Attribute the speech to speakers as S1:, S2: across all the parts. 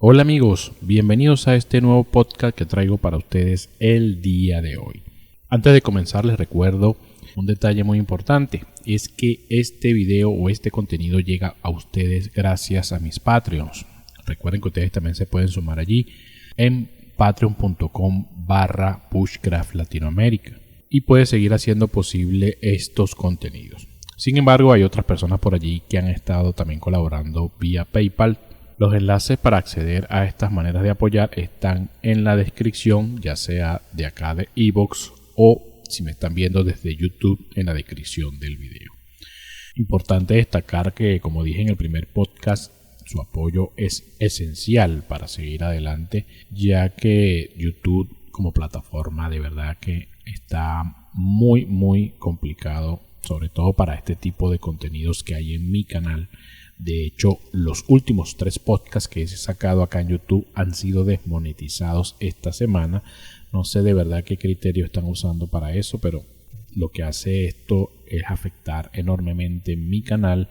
S1: Hola amigos, bienvenidos a este nuevo podcast que traigo para ustedes el día de hoy. Antes de comenzar les recuerdo un detalle muy importante, es que este video o este contenido llega a ustedes gracias a mis Patreons. Recuerden que ustedes también se pueden sumar allí en patreon.com/Bushcraft Latinoamérica y puede seguir haciendo posible estos contenidos. Sin embargo, hay otras personas por allí que han estado también colaborando vía PayPal. Los enlaces para acceder a estas maneras de apoyar están en la descripción, ya sea de acá de iVoox o si me están viendo desde YouTube en la descripción del video. Importante destacar que, como dije en el primer podcast, su apoyo es esencial para seguir adelante, ya que YouTube como plataforma de verdad que está muy complicado, sobre todo para este tipo de contenidos que hay en mi canal. De hecho, los últimos 3 podcasts que he sacado acá en YouTube han sido desmonetizados esta semana. No sé de verdad qué criterio están usando para eso, pero lo que hace esto es afectar enormemente mi canal,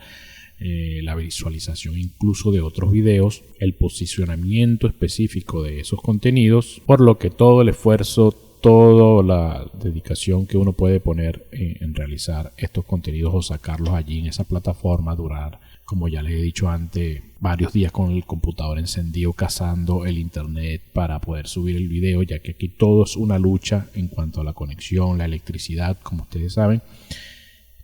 S1: la visualización incluso de otros videos, el posicionamiento específico de esos contenidos, por lo que todo el esfuerzo, toda la dedicación que uno puede poner en realizar estos contenidos o sacarlos allí en esa plataforma, durar, como ya les he dicho antes, varios días con el computador encendido cazando el internet para poder subir el video, ya que aquí todo es una lucha en cuanto a la conexión, la electricidad, como ustedes saben.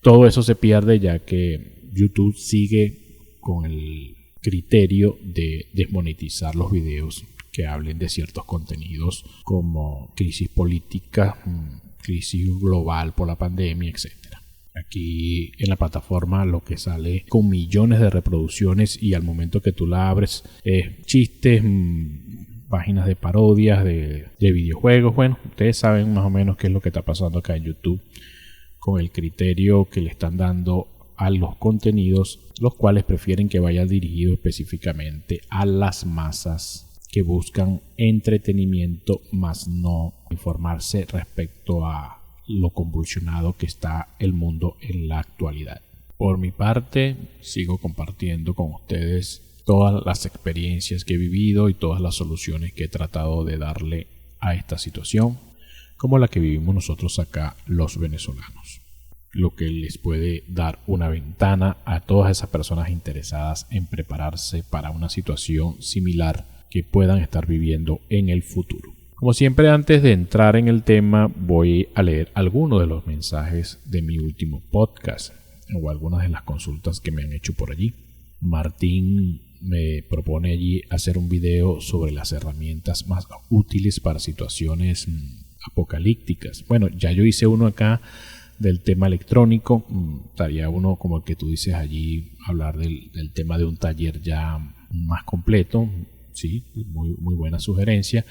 S1: Todo eso se pierde ya que YouTube sigue con el criterio de desmonetizar los videos que hablen de ciertos contenidos como crisis política, crisis global por la pandemia, etc. Aquí en la plataforma lo que sale con millones de reproducciones y al momento que tú la abres es chistes, páginas de parodias de videojuegos. Bueno, ustedes saben más o menos qué es lo que está pasando acá en YouTube con el criterio que le están dando a los contenidos, los cuales prefieren que vaya dirigido específicamente a las masas que buscan entretenimiento, más no informarse respecto a lo convulsionado que está el mundo en la actualidad. Por mi parte, sigo compartiendo con ustedes todas las experiencias que he vivido y todas las soluciones que he tratado de darle a esta situación, como la que vivimos nosotros acá los venezolanos, lo que les puede dar una ventana a todas esas personas interesadas en prepararse para una situación similar que puedan estar viviendo en el futuro. Como siempre, antes de entrar en el tema, voy a leer algunos de los mensajes de mi último podcast o algunas de las consultas que me han hecho por allí. Martín me propone allí hacer un video sobre las herramientas más útiles para situaciones apocalípticas. Bueno, ya yo hice uno acá del tema electrónico. Estaría uno como el que tú dices allí, hablar del tema de un taller ya más completo. Sí, muy buena sugerencia.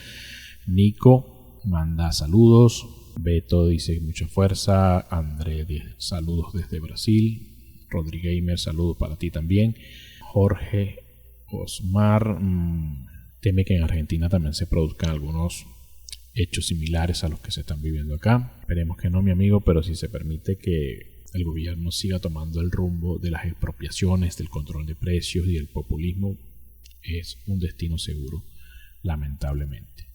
S1: Nico manda saludos. Beto dice mucha fuerza. André, saludos desde Brasil. Rodriguemer, saludos para ti también. Jorge Osmar teme que en Argentina también se produzcan algunos hechos similares a los que se están viviendo acá. Esperemos que no, mi amigo, pero si se permite que el gobierno siga tomando el rumbo de las expropiaciones, del control de precios y del populismo, es un destino seguro, lamentablemente.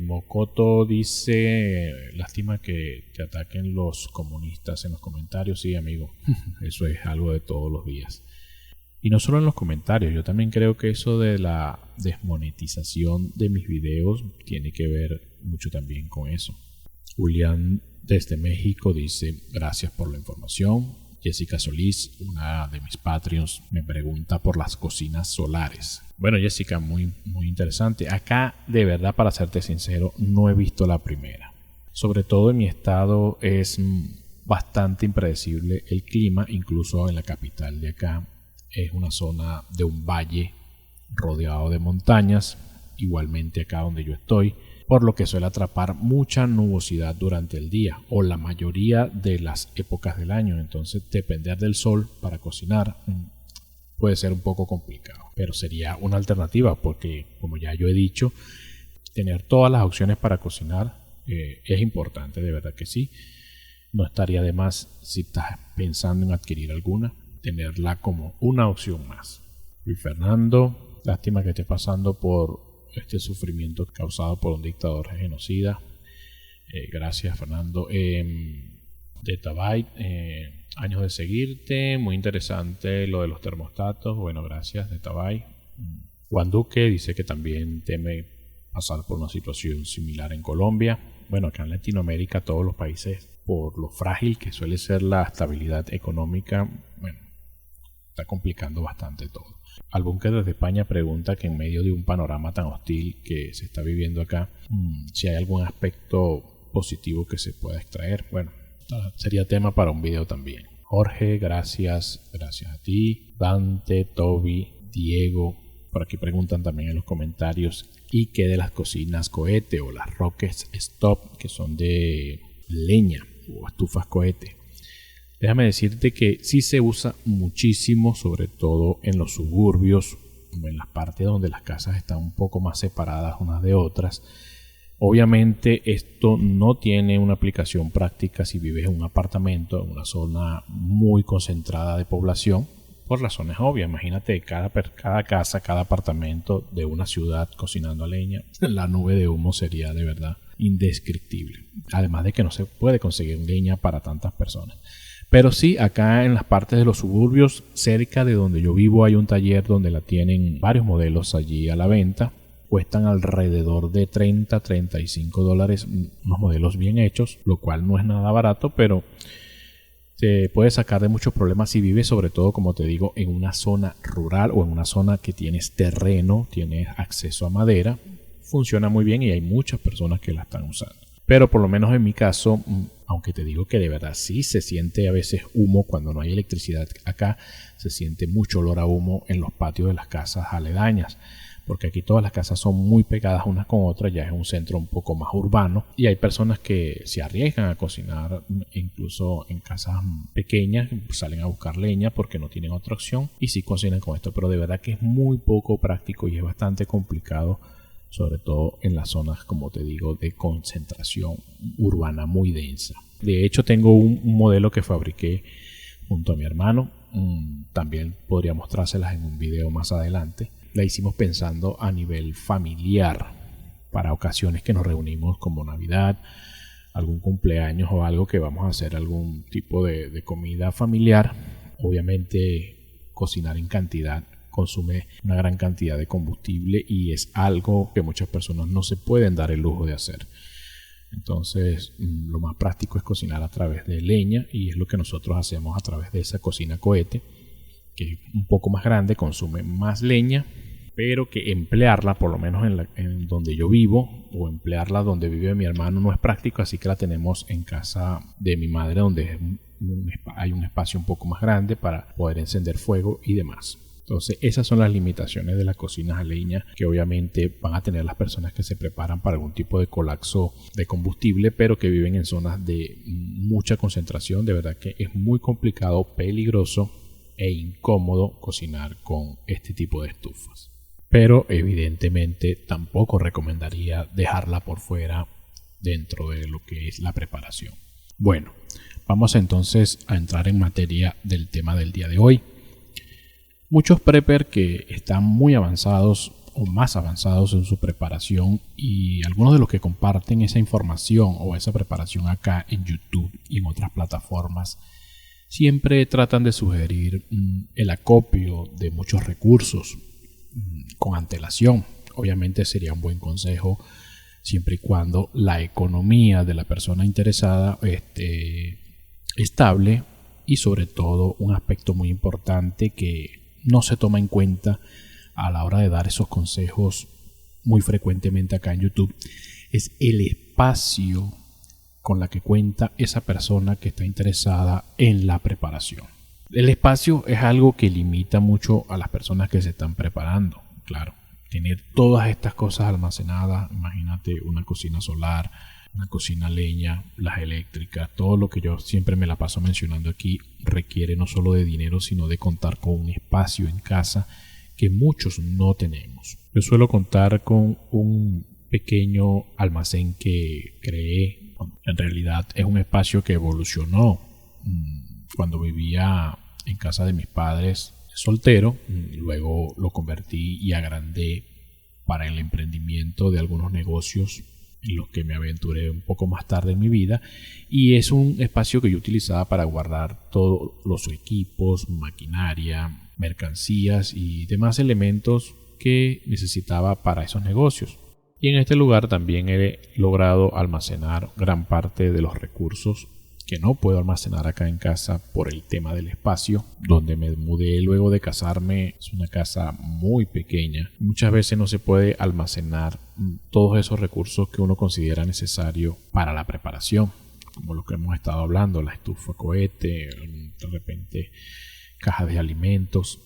S1: Mokoto dice, lástima que te ataquen los comunistas en los comentarios. Sí, amigo, eso es algo de todos los días. Y no solo en los comentarios, yo también creo que eso de la desmonetización de mis videos tiene que ver mucho también con eso. Julián desde México dice, gracias por la información. Jessica Solís, una de mis Patreons, me pregunta por las cocinas solares. Bueno, Jessica, muy interesante. Acá, de verdad, para serte sincero, no he visto la primera. Sobre todo en mi estado es bastante impredecible el clima, incluso en la capital de acá. Es una zona de un valle rodeado de montañas, igualmente acá donde yo estoy, por lo que suele atrapar mucha nubosidad durante el día o la mayoría de las épocas del año. Entonces depender del sol para cocinar puede ser un poco complicado, pero sería una alternativa porque, como ya yo he dicho, tener todas las opciones para cocinar es importante, de verdad que sí. No estaría de más, si estás pensando en adquirir alguna, tenerla como una opción más. Luis Fernando Lástima que esté pasando por este sufrimiento causado por un dictador genocida. Gracias, Fernando. De Tabayt, años de seguirte, muy interesante lo de los termostatos. Bueno, gracias, de Tabayt. Juan Duque dice que también teme pasar por una situación similar en Colombia. Bueno, acá en Latinoamérica todos los países, por lo frágil que suele ser la estabilidad económica, bueno, está complicando bastante todo. Albúnker desde España pregunta que en medio de un panorama tan hostil que se está viviendo acá, si hay algún aspecto positivo que se pueda extraer. Bueno, sería tema para un video también. Jorge, gracias a ti. Dante, Toby, Diego, por aquí preguntan también en los comentarios, ¿y qué de las cocinas cohete o las rockets stop, que son de leña o estufas cohete? Déjame decirte que sí se usa muchísimo, sobre todo en los suburbios, en las partes donde las casas están un poco más separadas unas de otras. Obviamente esto no tiene una aplicación práctica si vives en un apartamento, en una zona muy concentrada de población, por razones obvias. Imagínate cada casa, cada apartamento de una ciudad cocinando a leña. La nube de humo sería de verdad indescriptible. Además de que no se puede conseguir leña para tantas personas. Pero sí, acá en las partes de los suburbios, cerca de donde yo vivo, hay un taller donde la tienen varios modelos allí a la venta. Cuestan alrededor de $30-35, unos modelos bien hechos, lo cual no es nada barato, pero te puede sacar de muchos problemas si vives, sobre todo, como te digo, en una zona rural o en una zona que tienes terreno, tienes acceso a madera. Funciona muy bien y hay muchas personas que la están usando. Pero por lo menos en mi caso, aunque te digo que de verdad sí se siente a veces humo cuando no hay electricidad acá, se siente mucho olor a humo en los patios de las casas aledañas, porque aquí todas las casas son muy pegadas unas con otras, ya es un centro un poco más urbano y hay personas que se arriesgan a cocinar incluso en casas pequeñas, salen a buscar leña porque no tienen otra opción y sí cocinan con esto, pero de verdad que es muy poco práctico y es bastante complicado, sobre todo en las zonas, como te digo, de concentración urbana muy densa. De hecho, tengo un modelo que fabriqué junto a mi hermano, también podría mostrárselas en un video más adelante. La hicimos pensando a nivel familiar, para ocasiones que nos reunimos como Navidad, algún cumpleaños o algo que vamos a hacer algún tipo de comida familiar. Obviamente cocinar en cantidad consume una gran cantidad de combustible y es algo que muchas personas no se pueden dar el lujo de hacer. Entonces lo más práctico es cocinar a través de leña y es lo que nosotros hacemos a través de esa cocina cohete, que es un poco más grande, consume más leña, pero que emplearla, por lo menos en donde yo vivo o emplearla donde vive mi hermano, no es práctico, así que la tenemos en casa de mi madre, donde hay un espacio un poco más grande para poder encender fuego y demás. Entonces esas son las limitaciones de las cocinas a leña que obviamente van a tener las personas que se preparan para algún tipo de colapso de combustible, pero que viven en zonas de mucha concentración. De verdad que es muy complicado, peligroso e incómodo cocinar con este tipo de estufas. Pero evidentemente tampoco recomendaría dejarla por fuera dentro de lo que es la preparación. Bueno, vamos entonces a entrar en materia del tema del día de hoy. Muchos preppers que están muy avanzados o más avanzados en su preparación, y algunos de los que comparten esa información o esa preparación acá en YouTube y en otras plataformas siempre tratan de sugerir el acopio de muchos recursos con antelación. Obviamente sería un buen consejo siempre y cuando la economía de la persona interesada esté estable, y sobre todo un aspecto muy importante que no se toma en cuenta a la hora de dar esos consejos muy frecuentemente acá en YouTube es el espacio con la que cuenta esa persona que está interesada en la preparación. El espacio es algo que limita mucho a las personas que se están preparando. Claro, tener todas estas cosas almacenadas, imagínate una cocina solar, una cocina a leña, las eléctricas, todo lo que yo siempre me la paso mencionando aquí requiere no solo de dinero, sino de contar con un espacio en casa que muchos no tenemos. Yo suelo contar con un pequeño almacén que creé. En realidad es un espacio que evolucionó. Cuando vivía en casa de mis padres, soltero, luego lo convertí y agrandé para el emprendimiento de algunos negocios en los que me aventuré un poco más tarde en mi vida, y es un espacio que yo utilizaba para guardar todos los equipos, maquinaria, mercancías y demás elementos que necesitaba para esos negocios. Y en este lugar también he logrado almacenar gran parte de los recursos que no puedo almacenar acá en casa por el tema del espacio. Donde me mudé luego de casarme es una casa muy pequeña. Muchas veces no se puede almacenar todos esos recursos que uno considera necesario para la preparación, como lo que hemos estado hablando, la estufa cohete, de repente cajas de alimentos,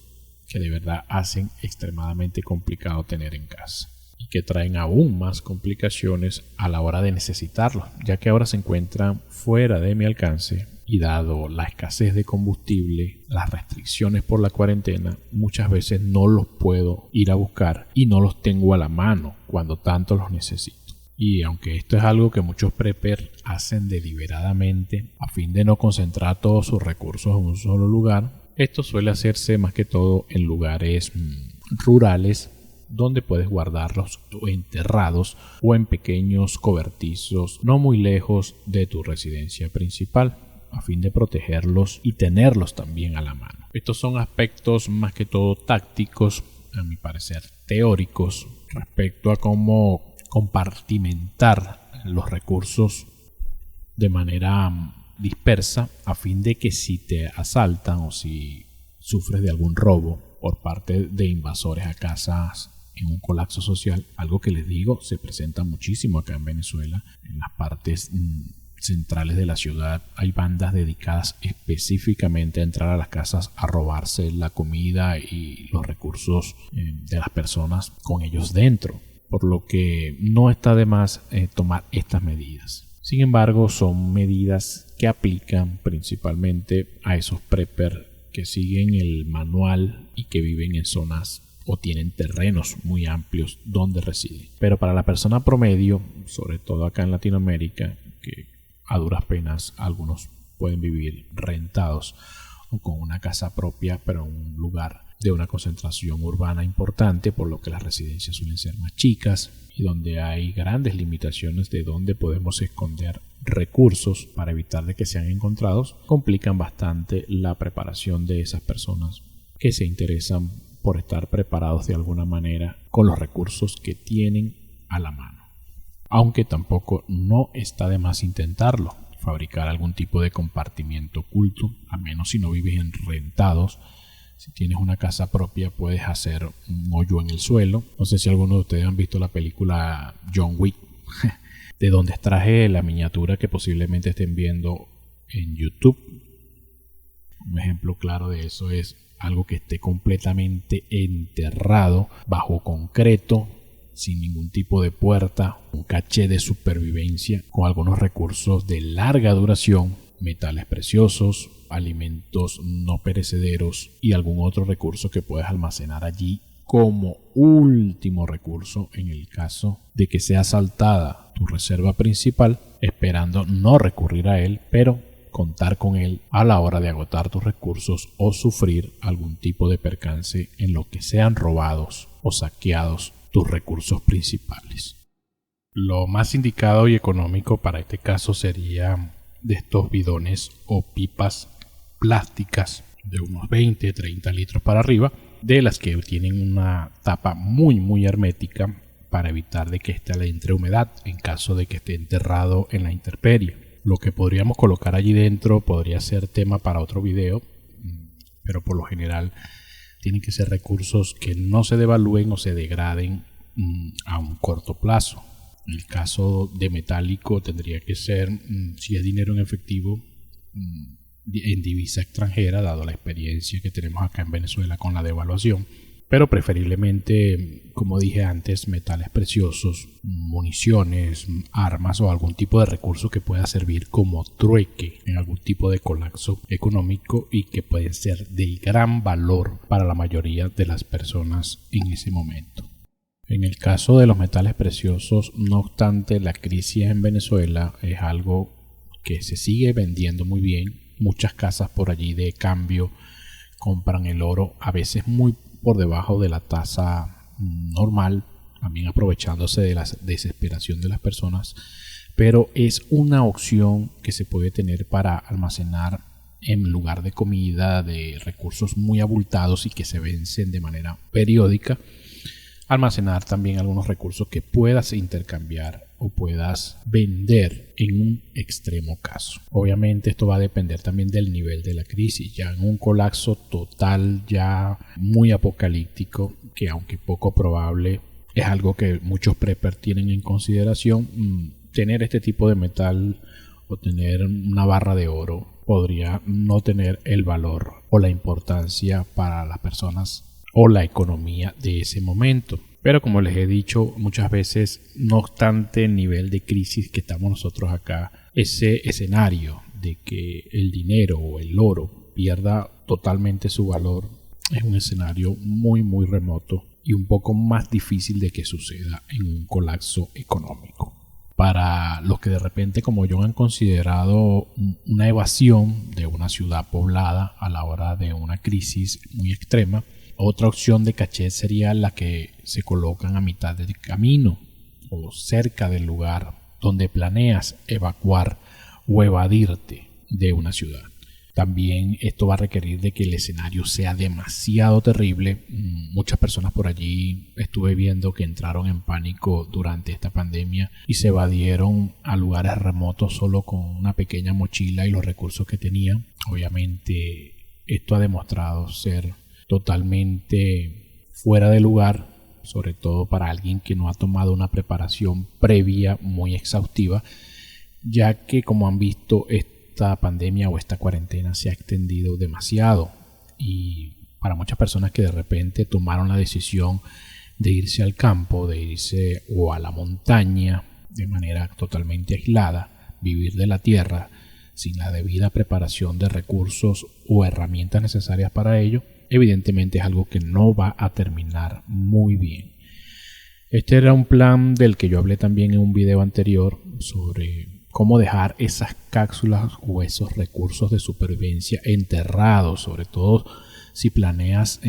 S1: que de verdad hacen extremadamente complicado tener en casa y que traen aún más complicaciones a la hora de necesitarlos, ya que ahora se encuentran fuera de mi alcance, y dado la escasez de combustible, las restricciones por la cuarentena, muchas veces no los puedo ir a buscar y no los tengo a la mano cuando tanto los necesito. Y aunque esto es algo que muchos preppers hacen deliberadamente a fin de no concentrar todos sus recursos en un solo lugar, esto suele hacerse más que todo en lugares rurales, donde puedes guardarlos enterrados o en pequeños cobertizos no muy lejos de tu residencia principal, a fin de protegerlos y tenerlos también a la mano. Estos son aspectos más que todo tácticos, a mi parecer teóricos, respecto a cómo compartimentar los recursos de manera dispersa, a fin de que si te asaltan o si sufres de algún robo por parte de invasores a casas en un colapso social, algo que les digo se presenta muchísimo acá en Venezuela. En las partes centrales de la ciudad hay bandas dedicadas específicamente a entrar a las casas a robarse la comida y los recursos de las personas con ellos dentro, por lo que no está de más tomar estas medidas. Sin embargo, son medidas que aplican principalmente a esos preppers que siguen el manual y que viven en zonas o tienen terrenos muy amplios donde residen. Pero para la persona promedio, sobre todo acá en Latinoamérica, que a duras penas algunos pueden vivir rentados o con una casa propia, pero en un lugar de una concentración urbana importante, por lo que las residencias suelen ser más chicas y donde hay grandes limitaciones de dónde podemos esconder recursos para evitar de que sean encontrados, complican bastante la preparación de esas personas que se interesan por estar preparados de alguna manera con los recursos que tienen a la mano. Aunque tampoco no está de más intentarlo, fabricar algún tipo de compartimiento oculto, a menos si no vives en rentados. Si tienes una casa propia puedes hacer un hoyo en el suelo. No sé si algunos de ustedes han visto la película John Wick, de donde extraje la miniatura que posiblemente estén viendo en YouTube. Un ejemplo claro de eso es algo que esté completamente enterrado bajo concreto, sin ningún tipo de puerta, un caché de supervivencia con algunos recursos de larga duración, metales preciosos, alimentos no perecederos y algún otro recurso que puedes almacenar allí como último recurso en el caso de que sea asaltada tu reserva principal, esperando no recurrir a él, pero contar con él a la hora de agotar tus recursos o sufrir algún tipo de percance en lo que sean robados o saqueados tus recursos principales. Lo más indicado y económico para este caso sería de estos bidones o pipas plásticas de unos 20-30 litros para arriba, de las que tienen una tapa muy hermética para evitar de que éste le entre humedad en caso de que esté enterrado en la intemperie. Lo que podríamos colocar allí dentro podría ser tema para otro video, pero por lo general tienen que ser recursos que no se devalúen o se degraden a un corto plazo. En el caso de metálico tendría que ser, si es dinero en efectivo, en divisa extranjera, dado la experiencia que tenemos acá en Venezuela con la devaluación, pero preferiblemente, como dije antes, metales preciosos, municiones, armas o algún tipo de recurso que pueda servir como trueque en algún tipo de colapso económico y que pueden ser de gran valor para la mayoría de las personas en ese momento. En el caso de los metales preciosos, no obstante, la crisis en Venezuela es algo que se sigue vendiendo muy bien. Muchas casas por allí de cambio compran el oro a veces muy por debajo de la tasa normal, también aprovechándose de la desesperación de las personas, pero es una opción que se puede tener para almacenar en lugar de comida, de recursos muy abultados y que se vencen de manera periódica, almacenar también algunos recursos que puedas intercambiar o puedas vender en un extremo caso. Obviamente esto va a depender también del nivel de la crisis. Ya en un colapso total, ya muy apocalíptico, que aunque poco probable, es algo que muchos preppers tienen en consideración, tener este tipo de metal o tener una barra de oro podría no tener el valor o la importancia para las personas o la economía de ese momento. Pero como les he dicho muchas veces, no obstante el nivel de crisis que estamos nosotros acá, ese escenario de que el dinero o el oro pierda totalmente su valor es un escenario muy muy remoto y un poco más difícil de que suceda en un colapso económico. Para los que de repente como yo han considerado una evasión de una ciudad poblada a la hora de una crisis muy extrema, otra opción de caché sería la que se colocan a mitad del camino o cerca del lugar donde planeas evacuar o evadirte de una ciudad. También esto va a requerir de que el escenario sea demasiado terrible. Muchas personas por allí estuve viendo que entraron en pánico durante esta pandemia y se evadieron a lugares remotos solo con una pequeña mochila y los recursos que tenían. Obviamente esto ha demostrado ser totalmente fuera de lugar, sobre todo para alguien que no ha tomado una preparación previa muy exhaustiva, ya que como han visto esta pandemia o esta cuarentena se ha extendido demasiado y para muchas personas que de repente tomaron la decisión de irse al campo, de irse o a la montaña de manera totalmente aislada, vivir de la tierra sin la debida preparación de recursos o herramientas necesarias para ello, evidentemente es algo que no va a terminar muy bien. Este era un plan del que yo hablé también en un video anterior sobre cómo dejar esas cápsulas o esos recursos de supervivencia enterrados, sobre todo si planeas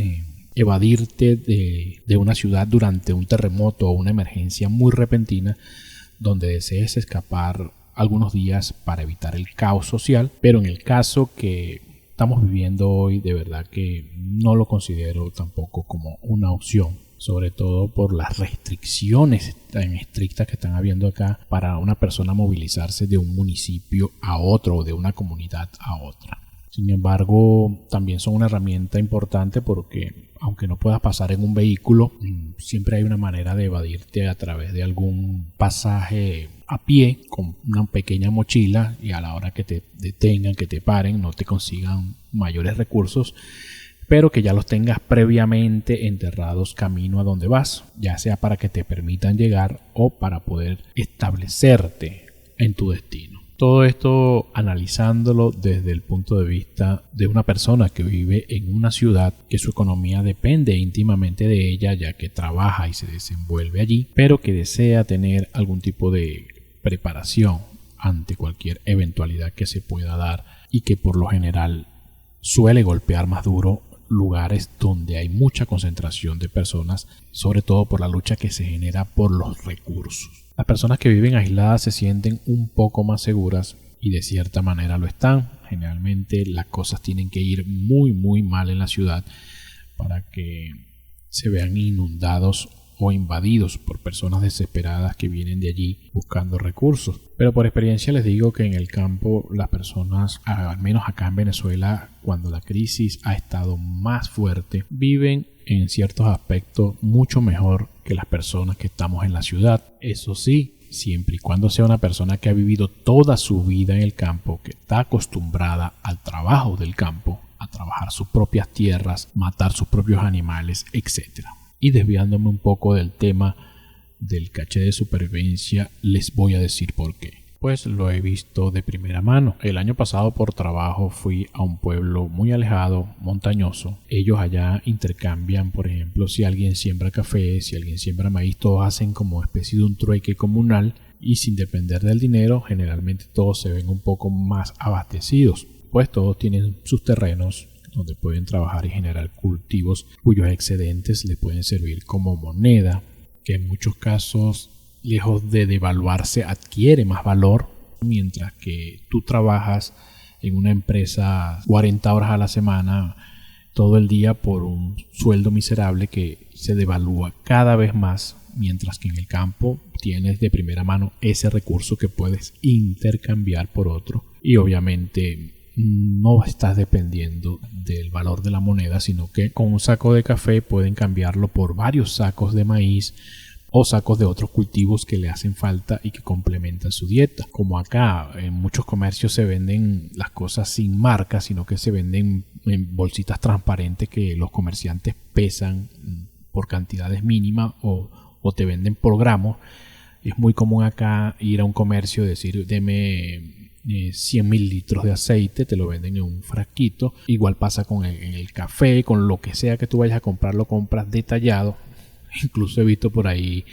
S1: evadirte de una ciudad durante un terremoto o una emergencia muy repentina donde desees escapar algunos días para evitar el caos social. Pero en el caso que estamos viviendo hoy, de verdad que no lo considero tampoco como una opción, sobre todo por las restricciones tan estrictas que están habiendo acá para una persona movilizarse de un municipio a otro o de una comunidad a otra. Sin embargo, también son una herramienta importante porque aunque no puedas pasar en un vehículo, siempre hay una manera de evadirte a través de algún pasaje a pie con una pequeña mochila y a la hora que te detengan, que te paren, no te consigan mayores recursos, pero que ya los tengas previamente enterrados camino a donde vas, ya sea para que te permitan llegar o para poder establecerte en tu destino. Todo esto analizándolo desde el punto de vista de una persona que vive en una ciudad que su economía depende íntimamente de ella, ya que trabaja y se desenvuelve allí, pero que desea tener algún tipo de preparación ante cualquier eventualidad que se pueda dar y que por lo general suele golpear más duro lugares donde hay mucha concentración de personas, sobre todo por la lucha que se genera por los recursos. Las personas que viven aisladas se sienten un poco más seguras y de cierta manera lo están. Generalmente las cosas tienen que ir muy muy mal en la ciudad para que se vean inundados o invadidos por personas desesperadas que vienen de allí buscando recursos. Pero por experiencia les digo que en el campo las personas, al menos acá en Venezuela, cuando la crisis ha estado más fuerte, viven en ciertos aspectos mucho mejor que las personas que estamos en la ciudad. Eso sí, siempre y cuando sea una persona que ha vivido toda su vida en el campo, que está acostumbrada al trabajo del campo, a trabajar sus propias tierras, matar sus propios animales, etc. Y desviándome un poco del tema del caché de supervivencia, les voy a decir por qué. Pues lo he visto de primera mano. El año pasado por trabajo fui a un pueblo muy alejado, montañoso. Ellos allá intercambian, por ejemplo, si alguien siembra café, si alguien siembra maíz, todos hacen como especie de un trueque comunal y sin depender del dinero, generalmente todos se ven un poco más abastecidos. Pues todos tienen sus terrenos donde pueden trabajar y generar cultivos cuyos excedentes le pueden servir como moneda, que en muchos casos, lejos de devaluarse, adquiere más valor, mientras que tú trabajas en una empresa 40 horas a la semana todo el día por un sueldo miserable que se devalúa cada vez más, mientras que en el campo tienes de primera mano ese recurso que puedes intercambiar por otro y obviamente no estás dependiendo del valor de la moneda, sino que con un saco de café pueden cambiarlo por varios sacos de maíz o sacos de otros cultivos que le hacen falta y que complementan su dieta. Como acá en muchos comercios se venden las cosas sin marca, sino que se venden en bolsitas transparentes que los comerciantes pesan por cantidades mínimas o te venden por gramos. Es muy común acá ir a un comercio y decir, deme 100 mililitros de aceite, te lo venden en un frasquito. Igual pasa con el café, con lo que sea que tú vayas a comprar, lo compras detallado. Incluso he visto por ahí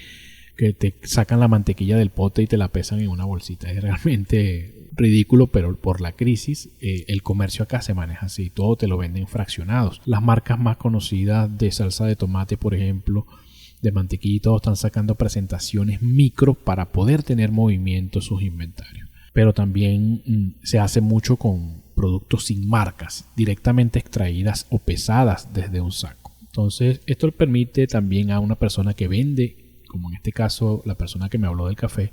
S1: que te sacan la mantequilla del pote y te la pesan en una bolsita. Es realmente ridículo, pero por la crisis el comercio acá se maneja así. Todo te lo venden fraccionados. Las marcas más conocidas de salsa de tomate, por ejemplo, de mantequilla, y todos están sacando presentaciones micro para poder tener movimiento en sus inventarios. Pero también se hace mucho con productos sin marcas, directamente extraídas o pesadas desde un saco. Entonces, esto le permite también a una persona que vende, como en este caso la persona que me habló del café,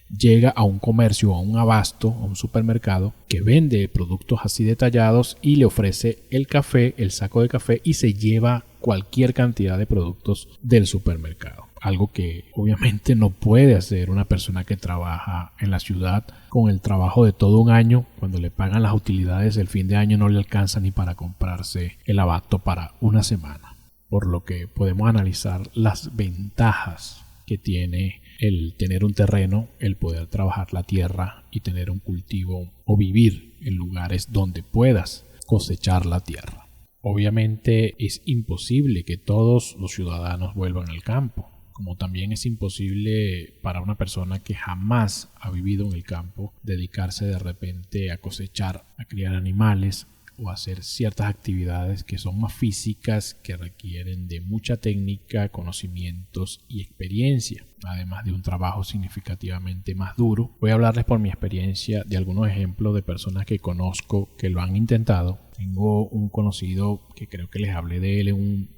S1: llega a un comercio, a un abasto, a un supermercado que vende productos así detallados y le ofrece el café, el saco de café y se lleva cualquier cantidad de productos del supermercado. Algo que obviamente no puede hacer una persona que trabaja en la ciudad con el trabajo de todo un año. Cuando le pagan las utilidades del fin de año no le alcanza ni para comprarse el abasto para una semana. Por lo que podemos analizar las ventajas que tiene el tener un terreno, el poder trabajar la tierra y tener un cultivo o vivir en lugares donde puedas cosechar la tierra. Obviamente es imposible que todos los ciudadanos vuelvan al campo, como también es imposible para una persona que jamás ha vivido en el campo dedicarse de repente a cosechar, a criar animales o hacer ciertas actividades que son más físicas, que requieren de mucha técnica, conocimientos y experiencia, además de un trabajo significativamente más duro. Voy a hablarles por mi experiencia de algunos ejemplos de personas que conozco que lo han intentado. Tengo un conocido que creo que les hablé de él en un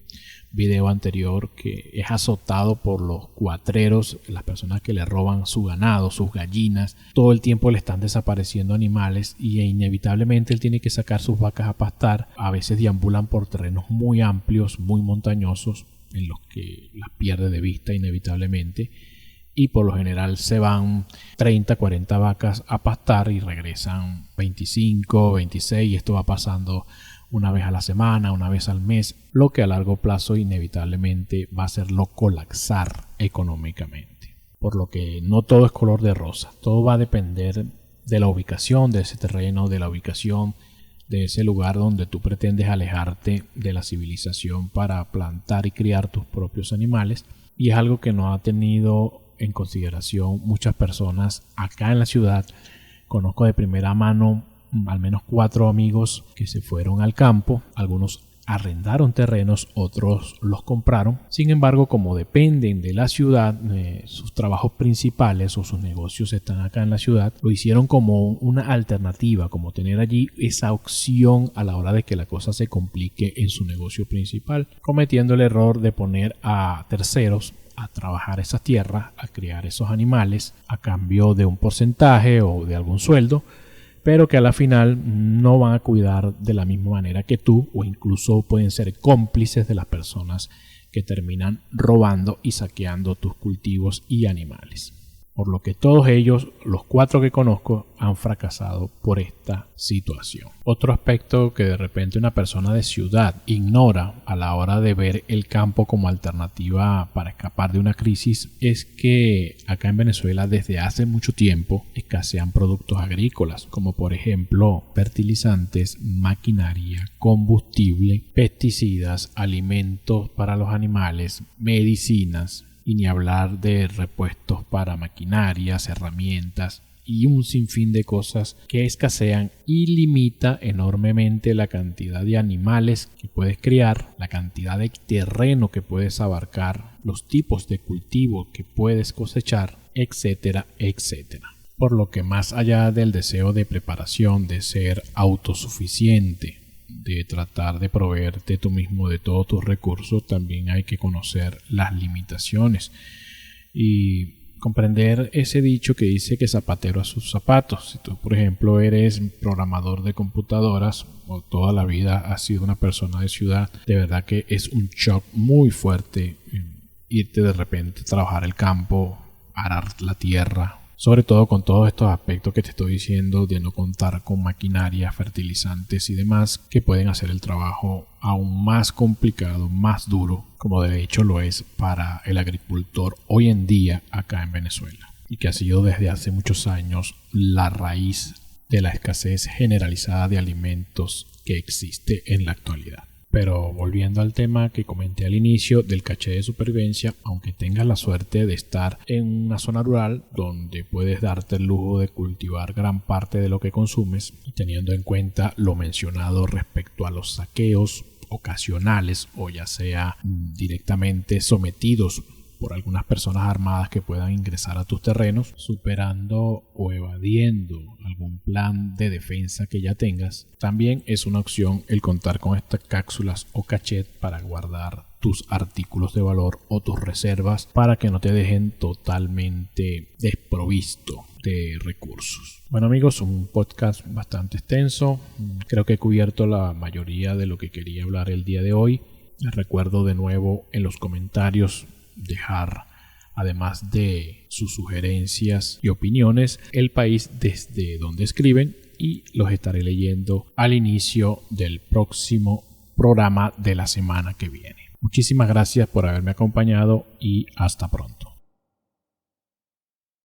S1: video anterior, que es azotado por los cuatreros, las personas que le roban su ganado, sus gallinas. Todo el tiempo le están desapareciendo animales y inevitablemente él tiene que sacar sus vacas a pastar. A veces deambulan por terrenos muy amplios, muy montañosos, en los que las pierde de vista inevitablemente, y por lo general se van 30, 40 vacas a pastar y regresan 25, 26, y esto va pasando una vez a la semana, una vez al mes, lo que a largo plazo inevitablemente va a hacerlo colapsar económicamente. Por lo que no todo es color de rosa, todo va a depender de la ubicación de ese terreno, de la ubicación de ese lugar donde tú pretendes alejarte de la civilización para plantar y criar tus propios animales, y es algo que no ha tenido en consideración muchas personas acá en la ciudad. Conozco de primera mano al menos 4 amigos que se fueron al campo. Algunos arrendaron terrenos, otros los compraron. Sin embargo, como dependen de la ciudad, sus trabajos principales o sus negocios están acá en la ciudad, lo hicieron como una alternativa, como tener allí esa opción a la hora de que la cosa se complique en su negocio principal, cometiendo el error de poner a terceros a trabajar esas tierras, a criar esos animales a cambio de un porcentaje o de algún sueldo, pero que a la final no van a cuidar de la misma manera que tú, o incluso pueden ser cómplices de las personas que terminan robando y saqueando tus cultivos y animales. Por lo que todos ellos, los 4 que conozco, han fracasado por esta situación. Otro aspecto que de repente una persona de ciudad ignora a la hora de ver el campo como alternativa para escapar de una crisis es que acá en Venezuela desde hace mucho tiempo escasean productos agrícolas, como por ejemplo fertilizantes, maquinaria, combustible, pesticidas, alimentos para los animales, medicinas, y ni hablar de repuestos para maquinarias, herramientas y un sinfín de cosas que escasean y limita enormemente la cantidad de animales que puedes criar, la cantidad de terreno que puedes abarcar, los tipos de cultivo que puedes cosechar, etcétera, etcétera. Por lo que más allá del deseo de preparación, de ser autosuficiente, de tratar de proveerte tú mismo de todos tus recursos, también hay que conocer las limitaciones y comprender ese dicho que dice que zapatero a sus zapatos. Si tú, por ejemplo, eres programador de computadoras o toda la vida has sido una persona de ciudad, de verdad que es un shock muy fuerte irte de repente a trabajar el campo, arar la tierra, sobre todo con todos estos aspectos que te estoy diciendo de no contar con maquinaria, fertilizantes y demás que pueden hacer el trabajo aún más complicado, más duro, como de hecho lo es para el agricultor hoy en día acá en Venezuela, y que ha sido desde hace muchos años la raíz de la escasez generalizada de alimentos que existe en la actualidad. Pero volviendo al tema que comenté al inicio del caché de supervivencia, aunque tengas la suerte de estar en una zona rural donde puedes darte el lujo de cultivar gran parte de lo que consumes, y teniendo en cuenta lo mencionado respecto a los saqueos ocasionales o ya sea directamente sometidos por algunas personas armadas que puedan ingresar a tus terrenos, superando o evadiendo algún plan de defensa que ya tengas, también es una opción el contar con estas cápsulas o cachet para guardar tus artículos de valor o tus reservas para que no te dejen totalmente desprovisto de recursos. Bueno amigos, un podcast bastante extenso. Creo que he cubierto la mayoría de lo que quería hablar el día de hoy. Les recuerdo de nuevo en los comentarios dejar, además de sus sugerencias y opiniones, el país desde donde escriben, y los estaré leyendo al inicio del próximo programa de la semana que viene. Muchísimas gracias por haberme acompañado y hasta pronto.